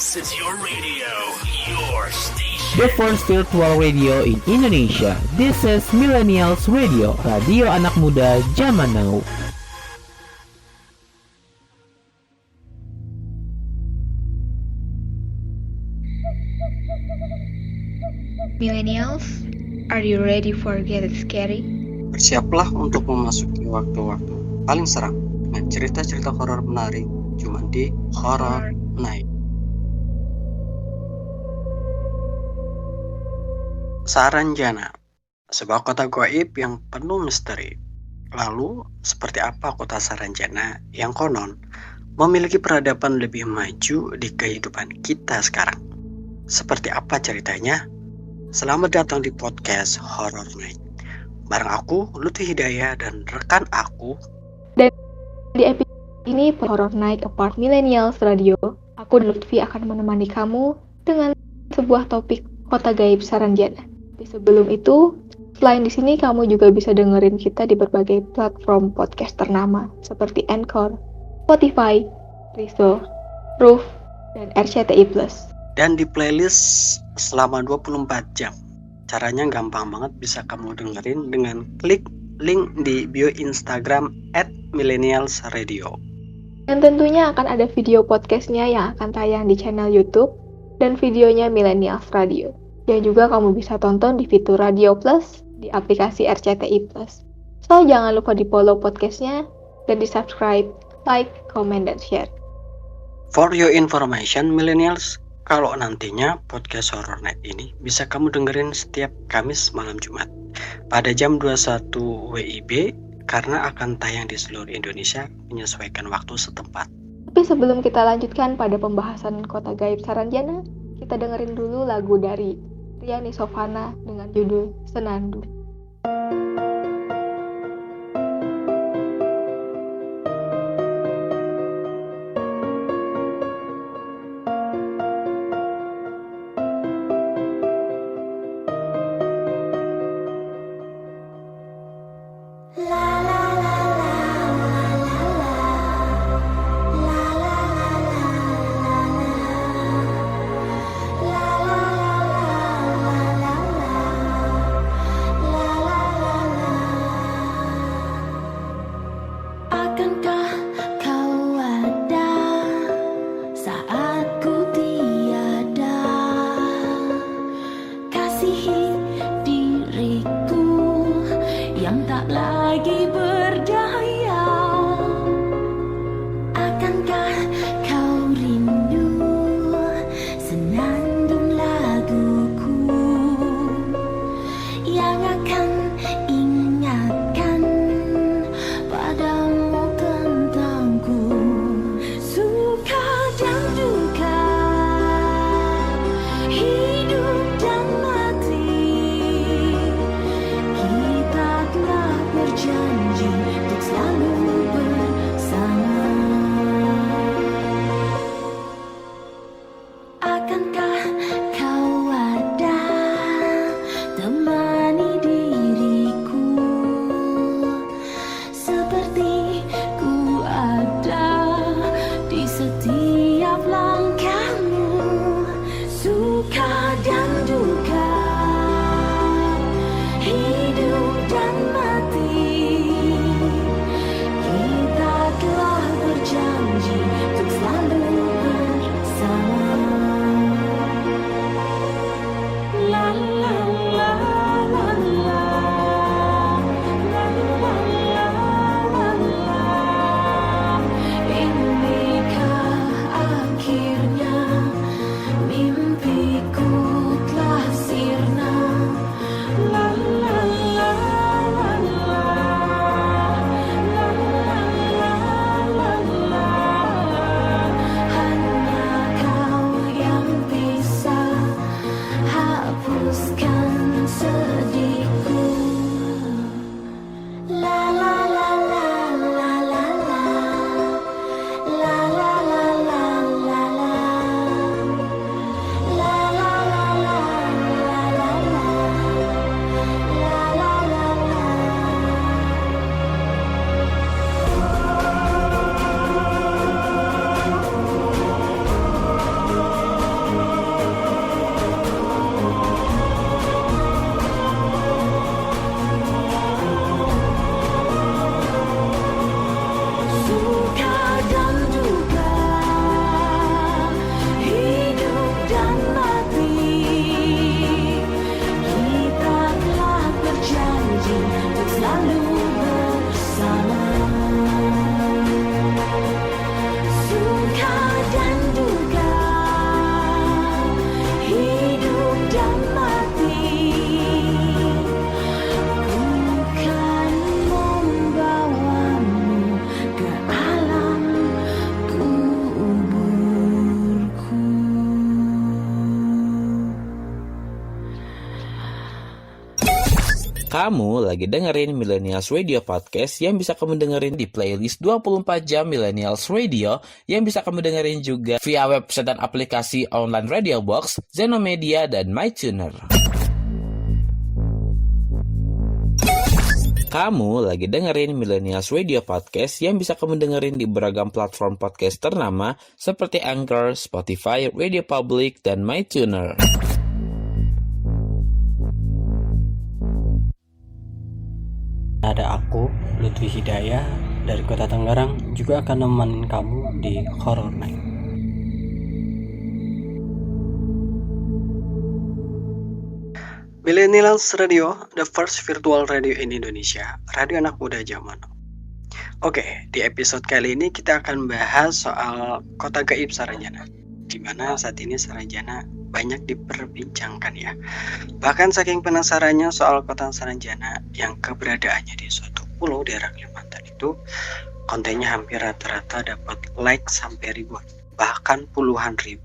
This is your radio, your station. The first virtual radio in Indonesia. This is Millennials Radio, radio anak muda zaman now. Millennials, are you ready for Get It Scary? Bersiaplah untuk memasuki waktu-waktu paling seram dengan cerita-cerita horor menarik cuma di Horror Night. Saranjana, sebuah kota gaib yang penuh misteri. Lalu, seperti apa kota Saranjana yang konon memiliki peradaban lebih maju di kehidupan kita sekarang? Seperti apa ceritanya? Selamat datang di podcast Horror Night. Bareng aku, Lutfi Hidayah, dan rekan aku. Dan di episode ini, Horror Night Apart Millennials Radio, aku dan Lutfi akan menemani kamu dengan sebuah topik kota gaib Saranjana. Di sebelum itu, selain di sini kamu juga bisa dengerin kita di berbagai platform podcast ternama seperti Anchor, Spotify, Rizzo, Roof, dan RCTI+. Dan di playlist selama 24 jam. Caranya gampang banget, bisa kamu dengerin dengan klik link di bio Instagram @millennialsradio. Dan tentunya akan ada video podcastnya yang akan tayang di channel YouTube dan videonya Millennials Radio. Yang juga kamu bisa tonton di fitur Radio Plus di aplikasi RCTI+. So, jangan lupa di follow podcastnya dan di subscribe, like, comment, dan share. For your information, Millennials, kalau nantinya podcast Horror Night ini bisa kamu dengerin setiap Kamis malam Jumat pada jam 21 WIB karena akan tayang di seluruh Indonesia menyesuaikan waktu setempat. Tapi sebelum kita lanjutkan pada pembahasan kota gaib Saranjana, kita dengerin dulu lagu dari Riani Sofana dengan judul Senandung. Kamu lagi dengerin Millennials Radio Podcast yang bisa kamu dengerin di playlist 24 jam Millennials Radio yang bisa kamu dengerin juga via website dan aplikasi online Radio Box, Zenomedia, dan MyTuner. Kamu lagi dengerin Millennials Radio Podcast yang bisa kamu dengerin di beragam platform podcast ternama seperti Anchor, Spotify, Radio Public, dan MyTuner. Ada aku, Lutfi Hidayah dari Kota Tangerang, juga akan nemenin kamu di Horror Night. Millennials Radio, the first virtual radio in Indonesia, radio anak muda zaman. Oke, di episode kali ini kita akan bahas soal kota gaib Saranjana, di mana saat ini Saranjana banyak diperbincangkan ya. Bahkan saking penasarannya soal kota Saranjana yang keberadaannya di suatu pulau daerah Kalimantan itu, kontennya hampir rata-rata dapat like sampai ribuan, bahkan puluhan ribu.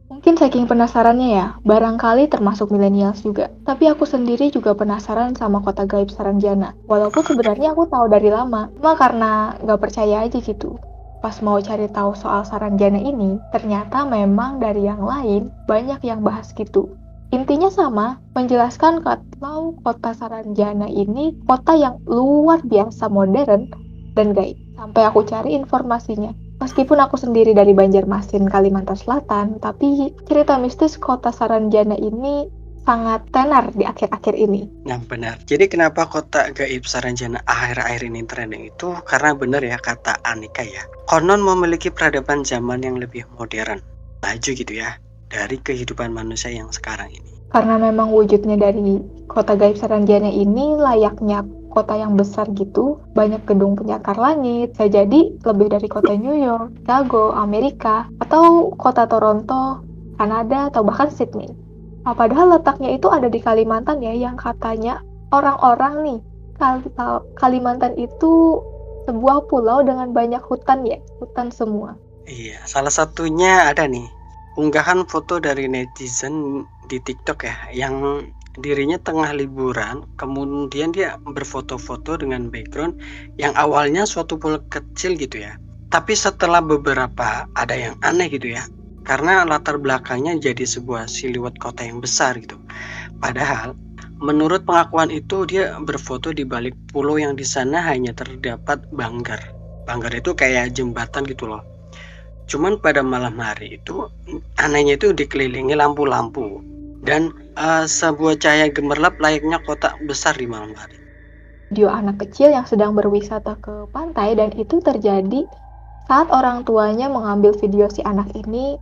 Mungkin saking penasarannya ya, barangkali termasuk millennials juga. Tapi aku sendiri juga penasaran sama kota gaib Saranjana. Walaupun sebenarnya aku tahu dari lama, cuma karena nggak percaya aja gitu. Pas mau cari tahu soal Saranjana ini, ternyata memang dari yang lain banyak yang bahas gitu. Intinya sama, menjelaskan kalau kota Saranjana ini kota yang luar biasa modern dan gaib. Sampai aku cari informasinya. Meskipun aku sendiri dari Banjarmasin, Kalimantan Selatan, tapi cerita mistis kota Saranjana ini sangat tenar di akhir-akhir ini. Nah benar, jadi kenapa kota gaib Saranjana akhir-akhir ini trending itu karena benar ya kata Anika ya, konon memiliki peradaban zaman yang lebih modern, maju gitu ya, dari kehidupan manusia yang sekarang ini. Karena memang wujudnya dari kota gaib Saranjana ini layaknya kota yang besar gitu, banyak gedung penyakar langit, bisa jadi lebih dari kota New York, Chicago, Amerika, atau kota Toronto, Kanada, atau bahkan Sydney. Padahal letaknya itu ada di Kalimantan ya, yang katanya orang-orang nih, Kalimantan itu sebuah pulau dengan banyak hutan ya, hutan semua. Iya, salah satunya ada nih, unggahan foto dari netizen di TikTok ya, yang dirinya tengah liburan, kemudian dia berfoto-foto dengan background yang awalnya suatu pulau kecil gitu ya. Tapi setelah beberapa ada yang aneh gitu ya, karena latar belakangnya jadi sebuah siluet kota yang besar gitu. Padahal menurut pengakuan itu dia berfoto di balik pulau yang di sana hanya terdapat banggar. Banggar itu kayak jembatan gitu loh. Cuman pada malam hari itu anehnya itu dikelilingi lampu-lampu dan sebuah cahaya gemerlap layaknya kota besar di malam hari. Video anak kecil yang sedang berwisata ke pantai dan itu terjadi saat orang tuanya mengambil video si anak ini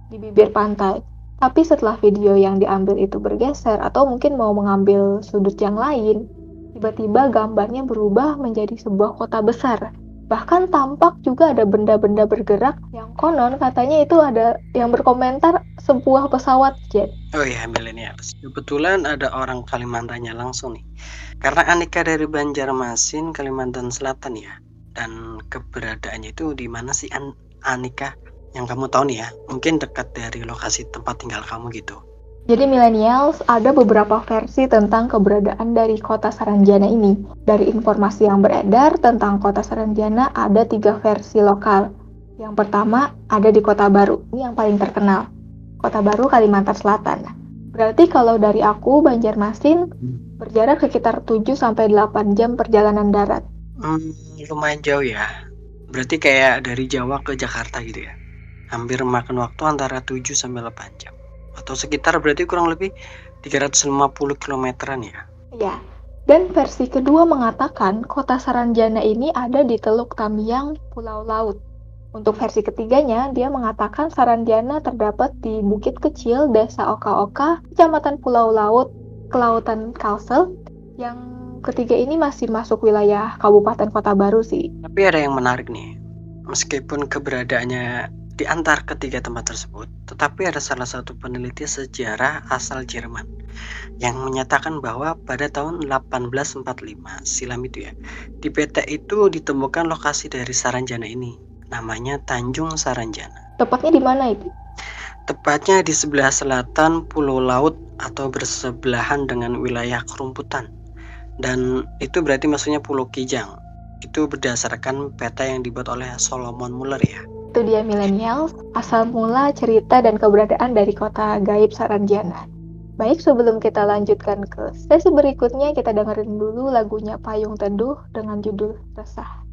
di bibir pantai. Tapi setelah video yang diambil itu bergeser atau mungkin mau mengambil sudut yang lain, tiba-tiba gambarnya berubah menjadi sebuah kota besar. Bahkan tampak juga ada benda-benda bergerak yang konon katanya itu ada yang berkomentar sebuah pesawat jet. Oh iya millennials, kebetulan ada orang Kalimantannya langsung nih. Karena Anika dari Banjarmasin, Kalimantan Selatan ya. Dan keberadaannya itu di mana sih Anika? Yang kamu tahu nih ya, mungkin dekat dari lokasi tempat tinggal kamu gitu. Jadi millennials, ada beberapa versi tentang keberadaan dari kota Saranjana ini. Dari informasi yang beredar tentang kota Saranjana ada 3 versi lokal. Yang pertama ada di Kota Baru, ini yang paling terkenal. Kota Baru, Kalimantan Selatan. Berarti kalau dari aku, Banjarmasin, berjarak sekitar 7-8 jam perjalanan darat. Lumayan jauh ya. Berarti kayak dari Jawa ke Jakarta gitu ya. Hampir makan waktu antara 7-8 jam. Atau sekitar berarti kurang lebih 350 kilometeran ya. Ya, dan versi kedua mengatakan kota Saranjana ini ada di Teluk Tamiang, Pulau Laut. Untuk versi ketiganya, dia mengatakan Saranjana terdapat di bukit kecil Desa Oka-Oka, Kecamatan Pulau Laut, Kelautan Kalsel. Yang ketiga ini masih masuk wilayah Kabupaten Kota Baru sih. Tapi ada yang menarik nih. Meskipun keberadaannya di antara ketiga tempat tersebut, tetapi ada salah satu peneliti sejarah asal Jerman yang menyatakan bahwa pada tahun 1845 silam itu ya, di peta itu ditemukan lokasi dari Saranjana ini, namanya Tanjung Saranjana. Tepatnya di mana itu? Tepatnya di sebelah selatan Pulau Laut atau bersebelahan dengan wilayah Kerumputan. Dan itu berarti maksudnya Pulau Kijang. Itu berdasarkan peta yang dibuat oleh Solomon Muller ya. Itu dia millennials, asal mula cerita dan keberadaan dari kota gaib Saranjana. Baik, sebelum kita lanjutkan ke sesi berikutnya, kita dengerin dulu lagunya Payung Teduh dengan judul Resah.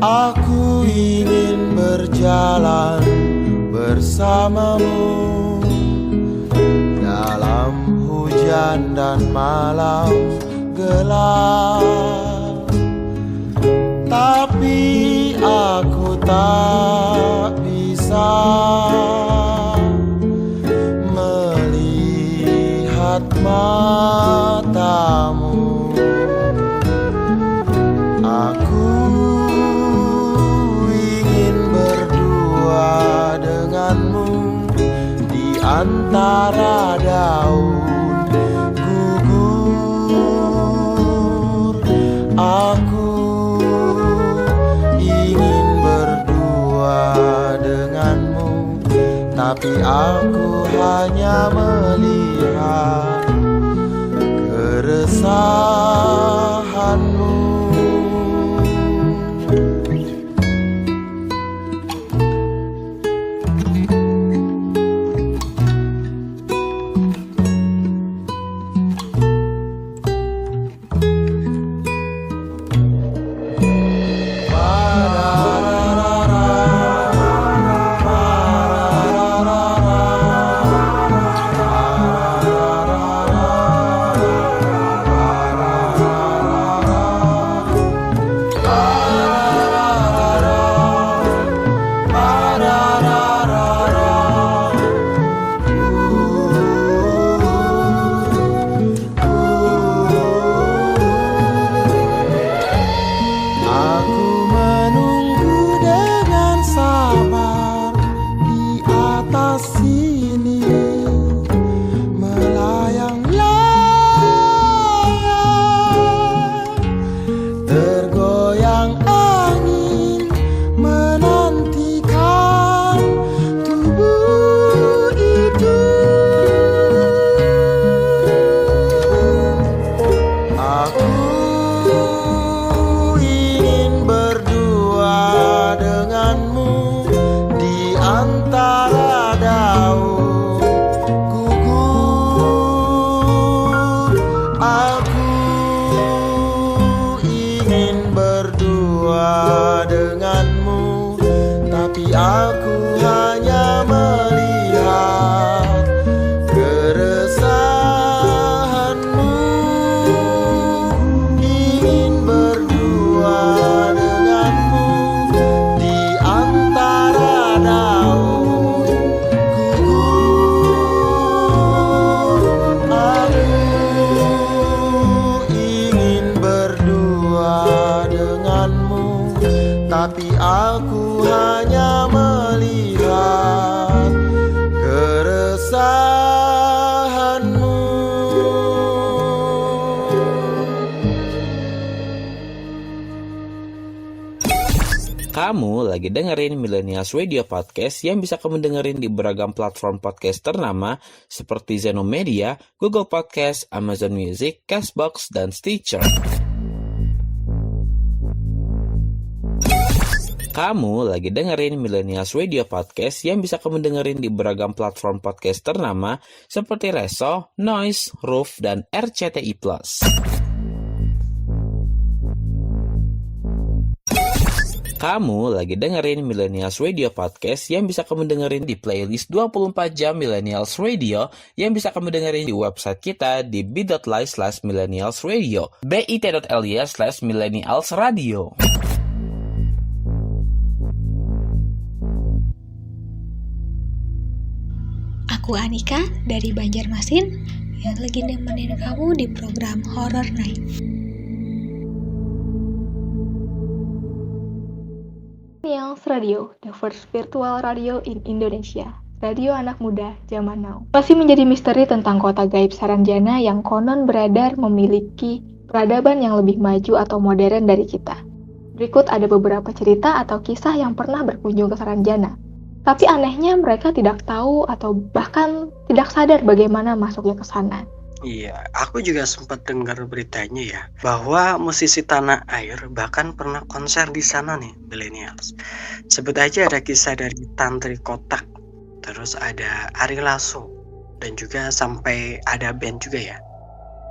Aku ingin berjalan bersamamu dalam hujan dan malam gelap, tapi aku tak bisa melihat matamu. Aku denganmu di antara daun gugur. Aku ingin berdua denganmu, tapi aku hanya melihat keresahanmu. Aku hanya melihat keresahanmu, ingin berdua denganmu di antara daun gugur. Aku ingin berdua denganmu, tapi aku hanya melihat keresahanmu. Kamu lagi dengerin Millennials Radio Podcast yang bisa kamu dengerin di beragam platform podcast ternama seperti Zenomedia, Google Podcast, Amazon Music, Castbox, dan Stitcher. Kamu lagi dengerin Millennials Radio Podcast yang bisa kamu dengerin di beragam platform podcast ternama seperti Reso, Noise, Roof, dan RCTI+. Kamu lagi dengerin Millennials Radio Podcast yang bisa kamu dengerin di playlist 24 jam Millennials Radio yang bisa kamu dengerin di website kita di bit.ly/millennialsradio bit.ly/millennialsradio. Aku Anika dari Banjarmasin yang lagi nemenin kamu di program Horror Night. Millennials Radio, the first virtual radio in Indonesia. Radio anak muda zaman now. Masih menjadi misteri tentang kota gaib Saranjana yang konon beredar memiliki peradaban yang lebih maju atau modern dari kita. Berikut ada beberapa cerita atau kisah yang pernah berkunjung ke Saranjana. Tapi anehnya mereka tidak tahu atau bahkan tidak sadar bagaimana masuknya ke sana. Iya, aku juga sempat dengar beritanya ya, bahwa musisi tanah air bahkan pernah konser di sana nih, Millennials. Sebut aja ada kisah dari Tantri Kotak, terus ada Ari Lasso, dan juga sampai ada band juga ya.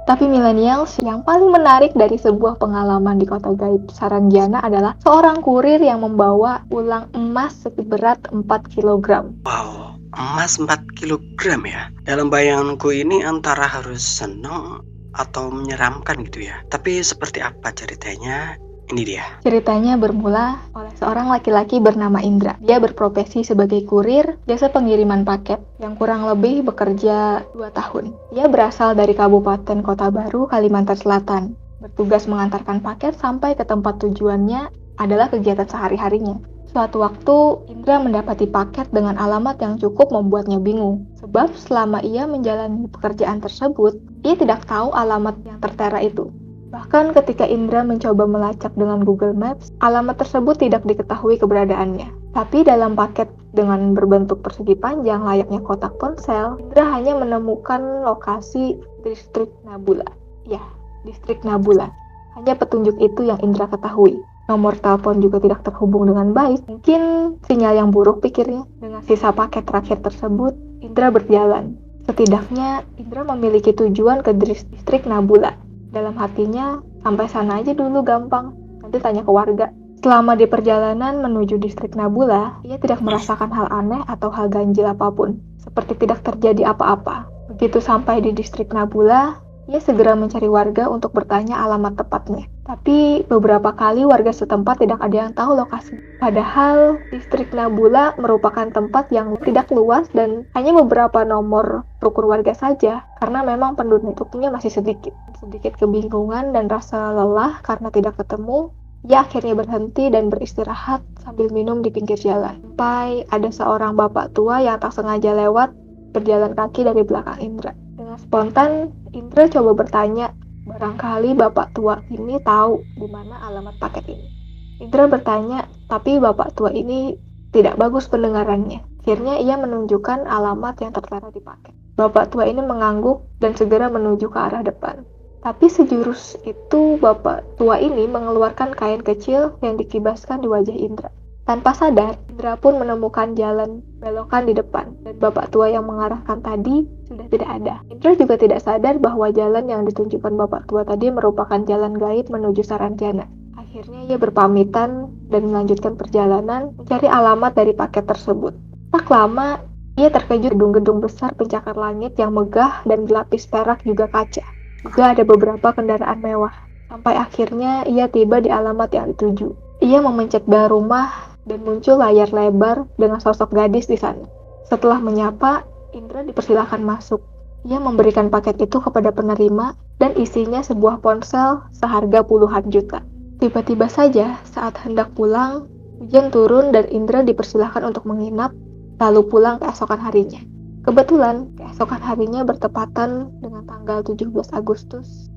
Tapi Millennials, yang paling menarik dari sebuah pengalaman di kota gaib Saranjana adalah seorang kurir yang membawa ulang emas seberat 4 kg. Wow, emas 4 kilogram ya. Dalam bayanganku ini antara harus senang atau menyeramkan gitu ya. Tapi seperti apa ceritanya? Ini dia. Ceritanya bermula oleh seorang laki-laki bernama Indra. Dia berprofesi sebagai kurir jasa pengiriman paket yang kurang lebih bekerja 2 tahun. Dia berasal dari Kabupaten Kota Baru, Kalimantan Selatan. Bertugas mengantarkan paket sampai ke tempat tujuannya adalah kegiatan sehari-harinya. Suatu waktu, Indra mendapati paket dengan alamat yang cukup membuatnya bingung. Sebab selama ia menjalani pekerjaan tersebut, ia tidak tahu alamat yang tertera itu. Bahkan ketika Indra mencoba melacak dengan Google Maps, alamat tersebut tidak diketahui keberadaannya. Tapi dalam paket dengan berbentuk persegi panjang layaknya kotak ponsel, Indra hanya menemukan lokasi distrik Nabula. Ya, distrik Nabula. Hanya petunjuk itu yang Indra ketahui. Nomor telepon juga tidak terhubung dengan baik. Mungkin sinyal yang buruk, pikirnya. Dengan sisa paket terakhir tersebut, Indra berjalan. Setidaknya, Indra memiliki tujuan ke distrik Nabula. Dalam hatinya, sampai sana aja dulu gampang, nanti tanya ke warga. Selama di perjalanan menuju distrik Nabula, ia tidak merasakan hal aneh atau hal ganjil apapun, seperti tidak terjadi apa-apa. Begitu sampai di distrik Nabula, ia segera mencari warga untuk bertanya alamat tepatnya. Tapi beberapa kali warga setempat tidak ada yang tahu lokasi. Padahal distrik Nabula merupakan tempat yang tidak luas dan hanya beberapa nomor rukun warga saja, karena memang penduduknya masih sedikit. Sedikit kebingungan dan rasa lelah karena tidak ketemu, ia akhirnya berhenti dan beristirahat sambil minum di pinggir jalan. Sampai ada seorang bapak tua yang tak sengaja lewat berjalan kaki dari belakang Indra. Dengan spontan, Indra coba bertanya, barangkali bapak tua ini tahu di mana alamat paket ini. Indra bertanya, tapi bapak tua ini tidak bagus pendengarannya. Akhirnya ia menunjukkan alamat yang tertera di paket. Bapak tua ini mengangguk dan segera menuju ke arah depan. Tapi sejurus itu bapak tua ini mengeluarkan kain kecil yang dikibaskan di wajah Indra. Tanpa sadar, Indra pun menemukan jalan belokan di depan, dan bapak tua yang mengarahkan tadi sudah tidak ada. Indra juga tidak sadar bahwa jalan yang ditunjukkan bapak tua tadi merupakan jalan gaib menuju Saranjana. Akhirnya ia berpamitan dan melanjutkan perjalanan mencari alamat dari paket tersebut. Tak lama, ia terkejut gedung-gedung besar pencakar langit yang megah dan dilapis perak juga kaca. Juga ada beberapa kendaraan mewah. Sampai akhirnya ia tiba di alamat yang dituju. Ia memencet bel rumah dan muncul layar lebar dengan sosok gadis di sana. Setelah menyapa, Indra dipersilakan masuk. Ia memberikan paket itu kepada penerima dan isinya sebuah ponsel seharga puluhan juta. Tiba-tiba saja saat hendak pulang, hujan turun dan Indra dipersilakan untuk menginap lalu pulang keesokan harinya. Kebetulan, keesokan harinya bertepatan dengan tanggal 17 Agustus,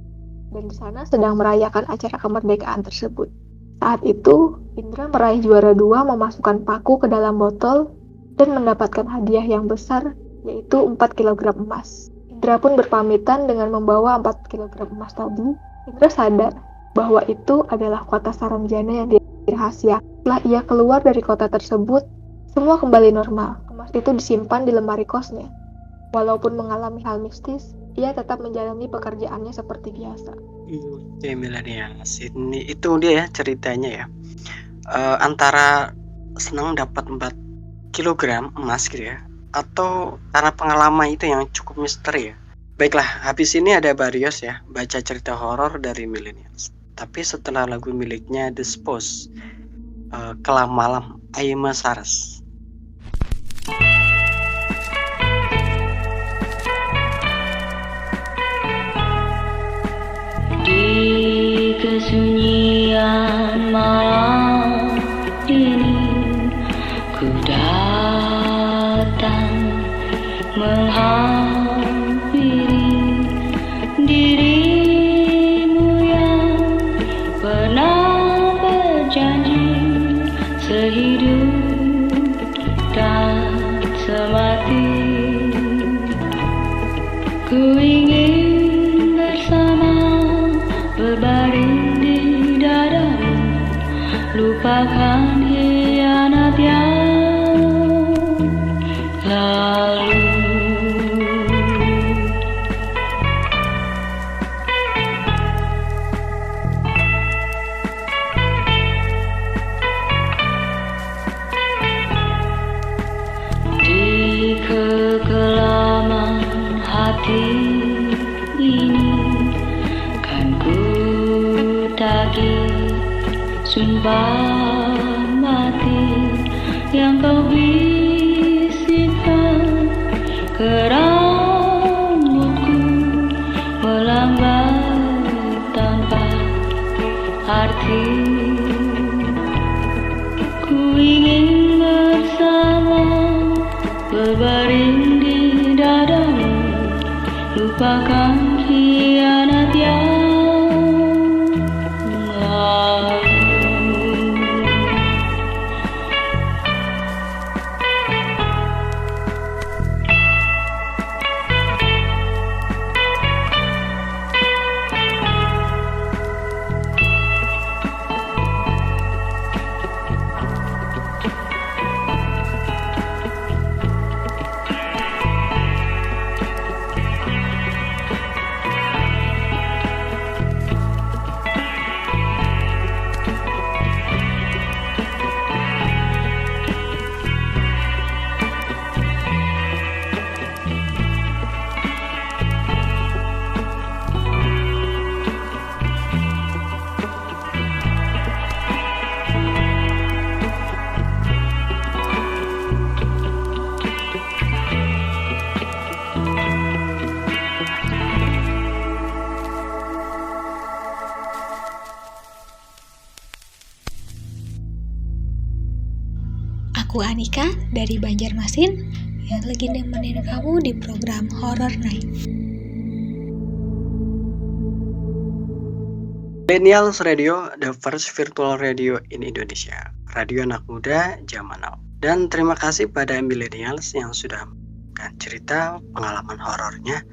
dan di sana sedang merayakan acara kemerdekaan tersebut. Saat itu, Indra meraih juara 2 memasukkan paku ke dalam botol dan mendapatkan hadiah yang besar, yaitu 4 kg emas. Indra pun berpamitan dengan membawa 4 kg emas tadi. Indra sadar bahwa itu adalah kota Saranjana yang dirahasiakan. Setelah ia keluar dari kota tersebut, semua kembali normal. Emas itu disimpan di lemari kosnya. Walaupun mengalami hal mistis, ia tetap menjalani pekerjaannya seperti biasa. Oke, Millennials, ini itu dia ya ceritanya ya. antara senang dapat 4 kilogram emas gitu ya, atau karena pengalaman itu yang cukup misteri ya. Baiklah, habis ini ada Barrios ya, baca cerita horor dari Millennials. Tapi setelah lagu miliknya The Spose, Kelam Malam, Aima Saras. Di kesunyian malam ini ku datang menghampiri dirimu yang pernah berjanji sehidup dan semati. Ku ingin bersama berbaring di dadamu, lupakan hianat yang lalu. Di kekelaman hati ini kan ku tagih sumpah mati yang kau bisikkan ke rambutku, melambai tanpa arti. Ku ingin bersama berbaring di dadamu, lupakan hianat yang lalu. Aku Anika dari Banjarmasin yang lagi nemenin kamu di program Horror Night. Millennials Radio, the first virtual radio in Indonesia. Radio anak muda zaman now. Dan terima kasih pada Millennials yang sudah memberikan cerita pengalaman horornya.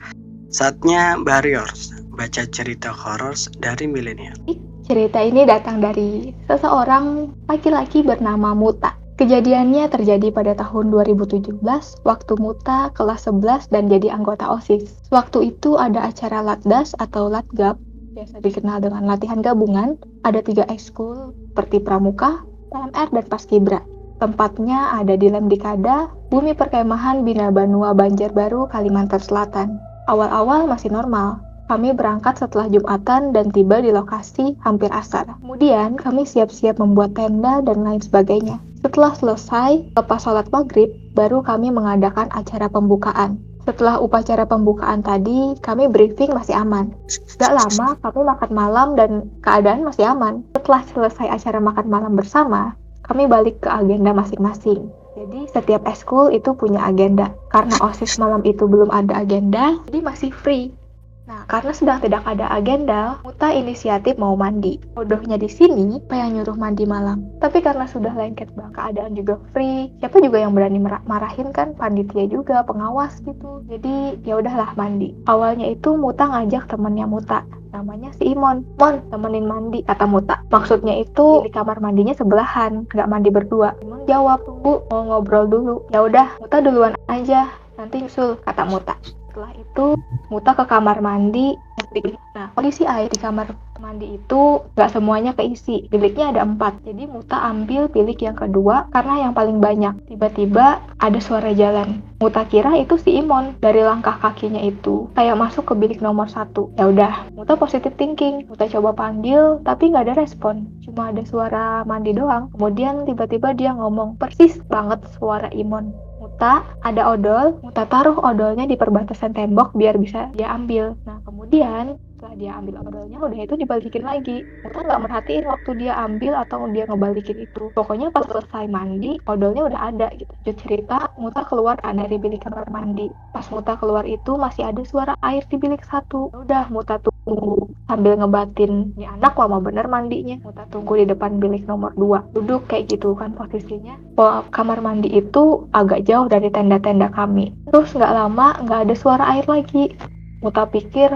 Saatnya Barrios baca cerita horor dari Millennials. Cerita ini datang dari seseorang laki-laki bernama Muta. Kejadiannya terjadi pada tahun 2017, waktu Muta kelas 11 dan jadi anggota OSIS. Waktu itu ada acara Latdas atau Latgab, biasa dikenal dengan latihan gabungan. Ada 3 ekskul seperti Pramuka, PMR, dan Paskibra. Tempatnya ada di Lemdikada, Bumi Perkemahan Bina Banua Banjarbaru, Kalimantan Selatan. Awal-awal masih normal. Kami berangkat setelah Jumatan dan tiba di lokasi hampir asar. Kemudian kami siap-siap membuat tenda dan lain sebagainya. Setelah selesai, lepas sholat maghrib, baru kami mengadakan acara pembukaan. Setelah upacara pembukaan tadi, kami briefing masih aman. Gak lama, kami makan malam dan keadaan masih aman. Setelah selesai acara makan malam bersama, kami balik ke agenda masing-masing. Jadi setiap eskul itu punya agenda. Karena OSIS malam itu belum ada agenda, jadi masih free. Nah, karena sedang tidak ada agenda, Muta inisiatif mau mandi. Bodohnya di sini, apa yang nyuruh mandi malam? Tapi karena sudah lengket banget, keadaan juga free, siapa juga yang berani marahin kan? Panitia juga, pengawas gitu. Jadi, ya udahlah mandi. Awalnya itu Muta ngajak temennya Muta, namanya si Imon. Mon, temenin mandi, kata Muta. Maksudnya itu di kamar mandinya sebelahan, nggak mandi berdua. Imon jawab, tunggu, mau ngobrol dulu. Ya udah, Muta duluan aja, nanti nyusul, kata Muta. Setelah itu, Muta ke kamar mandi. Nah, kondisi air di kamar mandi itu gak semuanya keisi, biliknya ada 4. Jadi Muta ambil bilik yang kedua karena yang paling banyak. Tiba-tiba ada suara jalan. Muta kira itu si Imon. Dari langkah kakinya itu kayak masuk ke bilik nomor 1. Ya udah, Muta positive thinking. Muta coba panggil tapi gak ada respon. Cuma ada suara mandi doang. Kemudian tiba-tiba dia ngomong persis banget suara Imon. Muta ada odol, Muta taruh odolnya di perbatasan tembok biar bisa dia ambil. Nah kemudian setelah dia ambil odolnya, udah itu dibalikin lagi. Muta nggak merhatiin waktu dia ambil atau dia ngebalikin itu. Pokoknya pas selesai mandi, odolnya udah ada gitu. Lanjut cerita, Muta keluar kan dari bilik kamar mandi. Pas Muta keluar itu masih ada suara air di bilik 1. Udah Muta tunggu sambil ngebatin, ini anak lama bener mandinya. Muta tunggu di depan bilik nomor 2. Duduk kayak gitu kan posisinya. Kamar mandi itu agak jauh dari tenda-tenda kami. Terus nggak lama nggak ada suara air lagi. Muta pikir,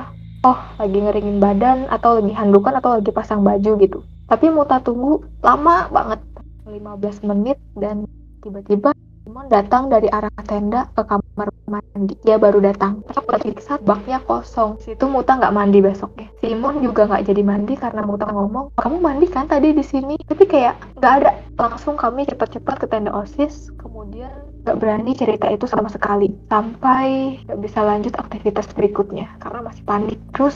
oh lagi ngeringin badan atau lagi handukan atau lagi pasang baju gitu. Tapi Muta tunggu lama banget, 15 menit, dan tiba-tiba Simon datang dari arah tenda ke kamar mandi. Dia baru datang. Periksa baknya kosong. Situ Muta nggak mandi besoknya. Simon juga nggak jadi mandi karena Muta ngomong, kamu mandi kan tadi di sini? Tapi kayak nggak ada. Langsung kami cepat-cepat ke tenda OSIS. Kemudian nggak berani cerita itu sama sekali. Sampai nggak bisa lanjut aktivitas berikutnya karena masih panik. Terus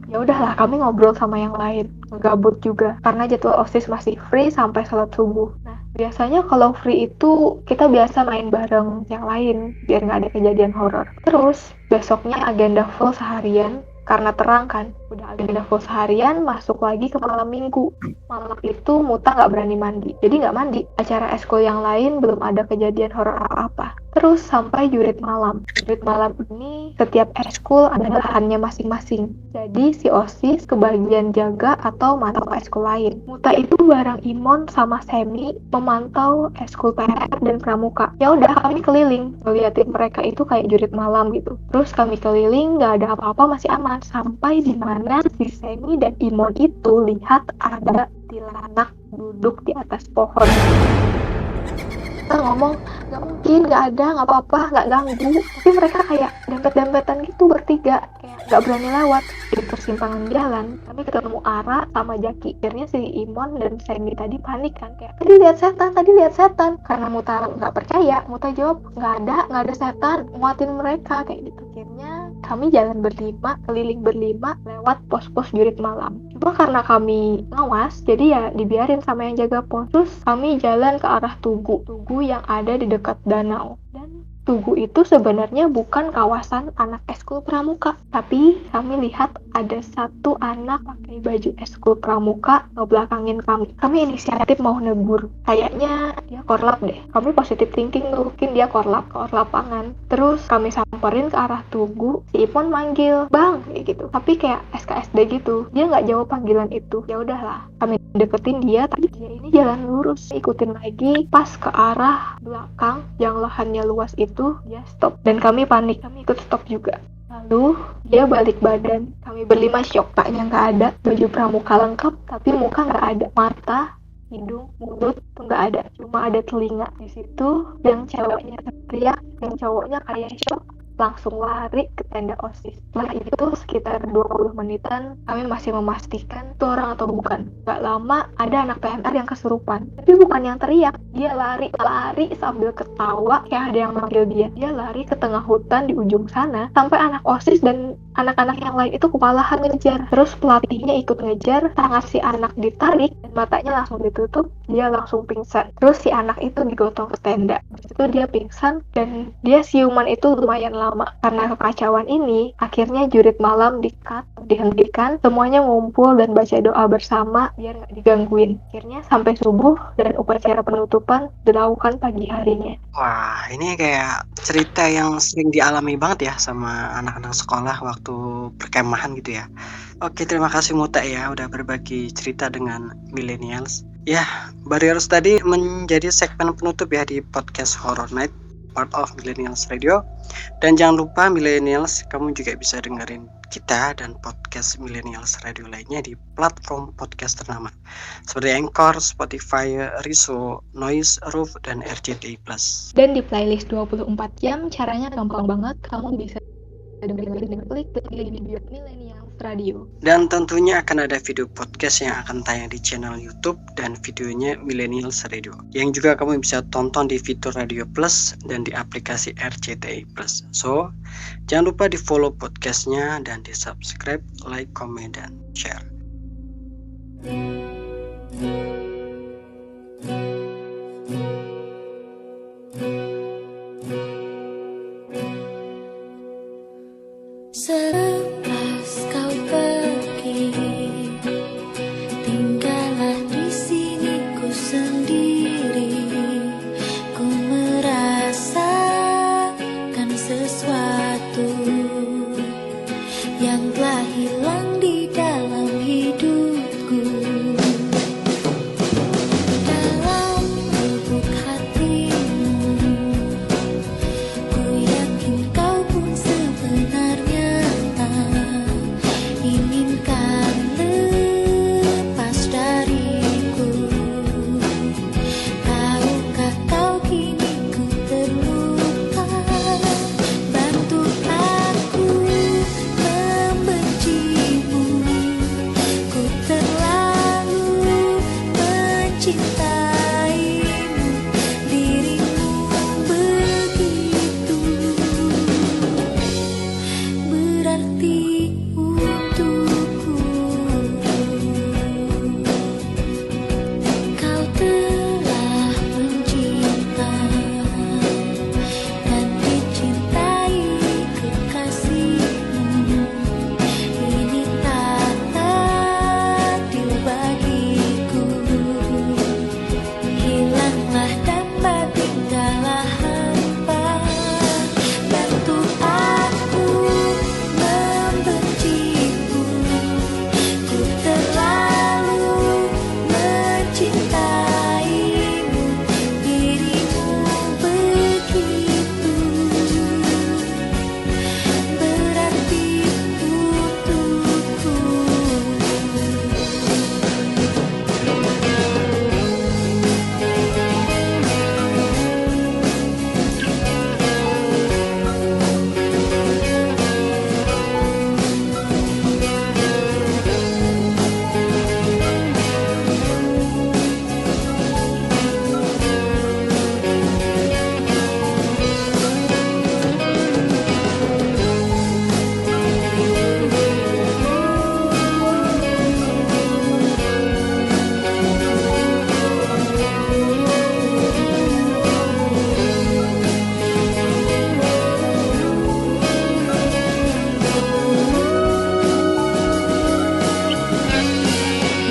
ya udahlah, kami ngobrol sama yang lain, ngegabut juga karena jadwal OSIS masih free sampai sholat subuh. Nah biasanya kalau free itu kita biasa main bareng yang lain biar nggak ada kejadian horor. Terus besoknya agenda full seharian karena terang kan, udah agenda full seharian, masuk lagi ke malam minggu. Malam itu Muta nggak berani mandi, jadi nggak mandi. Acara eskul yang lain belum ada kejadian horor apa-apa. Terus sampai jurit malam. Jurit malam ini setiap eskul ada lahannya masing-masing. Jadi si OSIS kebagian jaga atau mantau eskul lain. Muta itu bareng Imon sama Semi memantau eskul PR dan pramuka. Ya udah kami keliling ngeliatin mereka itu kayak jurit malam gitu. Terus kami keliling nggak ada apa-apa, masih aman. Sampai di mana si Semi dan Imon itu lihat ada kuntilanak duduk di atas pohon. Kita ngomong, nggak mungkin, nggak ada, nggak apa-apa, nggak ganggu. Tapi mereka kayak dempet-dempetan gitu bertiga, kayak nggak berani lewat. Di persimpangan jalan, kami ketemu Ara sama Jaki. Akhirnya si Imon dan Semi tadi panik kan, kayak tadi lihat setan. Karena Muta nggak percaya, Muta jawab nggak ada setan, nguatin mereka kayak gitu. Akhirnya kami jalan berlima, keliling berlima lewat pos-pos jurit malam. Cuma karena kami ngawas, jadi ya dibiarin sama yang jaga pos. Terus kami jalan ke arah Tugu yang ada di dekat danau. Dan Tugu itu sebenarnya bukan kawasan anak eskul pramuka, tapi kami lihat ada satu anak pakai baju eskul pramuka ngebelakangin kami. Kami inisiatif mau negur, kayaknya dia korlap deh. Kami positive thinking tuh, mungkin dia korlap lapangan. Terus kami samperin ke arah Tugu, si Ipon manggil, "Bang," kayak gitu. Tapi kayak SKSD gitu, dia nggak jawab panggilan itu. Ya udahlah, kami deketin dia, tapi dia ini jalan lurus. Ikutin lagi, pas ke arah belakang yang lahannya luas itu, dia stop. Dan kami panik, kami ikut stop juga. Lalu dia balik badan, kami berlima shock, paknya nggak ada, baju pramuka lengkap tapi muka nggak ada, mata, hidung, mulut tuh nggak ada, cuma ada telinga. Di situ yang ceweknya teriak, yang cowoknya kayak shock, langsung lari ke tenda OSIS. Setelah itu sekitar 20 menitan kami masih memastikan itu orang atau bukan. Gak lama ada anak PMR yang kesurupan, tapi bukan yang teriak, dia lari sambil ketawa kayak ada yang manggil dia. Dia lari ke tengah hutan di ujung sana sampai anak OSIS dan anak-anak yang lain itu kewalahan ngejar. Terus pelatihnya ikut ngejar, tangan si anak ditarik dan matanya langsung ditutup, dia langsung pingsan. Terus si anak itu digotong ke tenda. Itu dia pingsan dan dia siuman itu lumayan lama. Karena kekacauan ini, akhirnya jurit malam dihentikan, semuanya ngumpul dan baca doa bersama biar nggak digangguin. Akhirnya sampai subuh dan upacara penutupan dilakukan pagi harinya. Wah, ini kayak cerita yang sering dialami banget ya sama anak-anak sekolah waktu perkemahan gitu ya. Oke, terima kasih Muta ya udah berbagi cerita dengan millennials. Ya, Barriers tadi menjadi segmen penutup ya di podcast Horror Night, part of Millennials Radio. Dan jangan lupa Millennials, kamu juga bisa dengerin kita dan podcast Millennials Radio lainnya di platform podcast ternama seperti Anchor, Spotify, Riso, Noise, Roof, dan RCTI Plus. Dan di playlist 24 jam, caranya gampang banget. Kamu bisa klik link di bio Millennials Radio. Dan tentunya akan ada video podcast yang akan tayang di channel YouTube dan videonya Millennials Radio, yang juga kamu bisa tonton di fitur Radio Plus dan di aplikasi RCTI Plus. So, jangan lupa di follow podcastnya dan di subscribe, like, komen, dan share. Selepas kau pergi, tinggallah di sini ku sendiri. Ku merasakan sesuatu yang telah hilang di dalam hidupku. Dalam lubuk hatimu, ku yakin kau pun sebenarnya inginkan lepas dariku. Tahukah kau kini ku terluka? Bantu aku membencimu. Ku terlalu mencintaimu. Dirimu begitu berarti untukku. Kau telah mencinta dan dicintai kekasihmu. Ini tak adil bagiku. Hilanglah dan tinggallah hampa. Bantu aku membencimu. Ku terlalu mencintaimu. Dirimu begitu berarti untukku.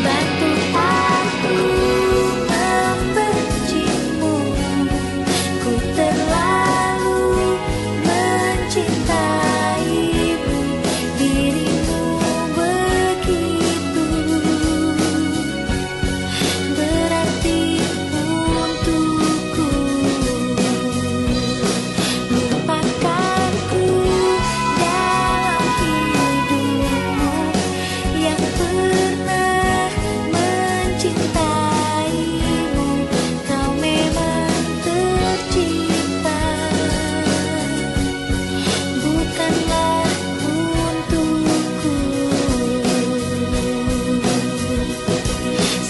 Bantu aku membencimu. Ku terlalu mencintaimu. Dirimu begitu berarti untukku. Lupakanku dalam hidupmu yang pernah mencintaimu. Kau memang tercinta, bukanlah untukku.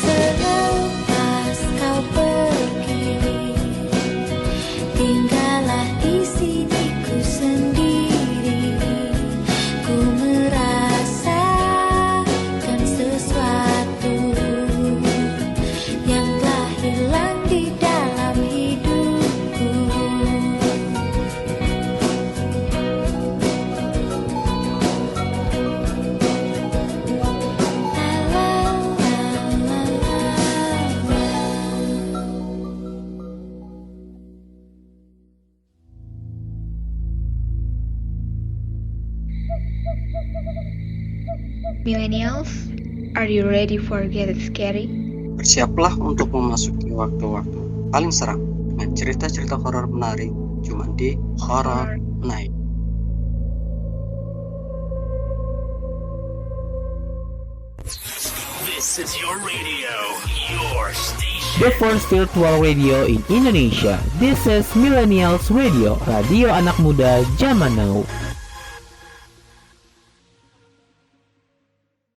Selepas kau pergi, tinggallah di sini ku sendiri. Ku merasakan sesuatu yang telah hilang di dalam hidupku. Millennials, are you ready for Get Scary? Bersiaplah untuk memasuki waktu-waktu paling seram dengan cerita-cerita horor menarik cuma di Horror Night. This is your radio, your station. The first virtual radio in Indonesia. This is Millennials Radio, radio anak muda zaman now.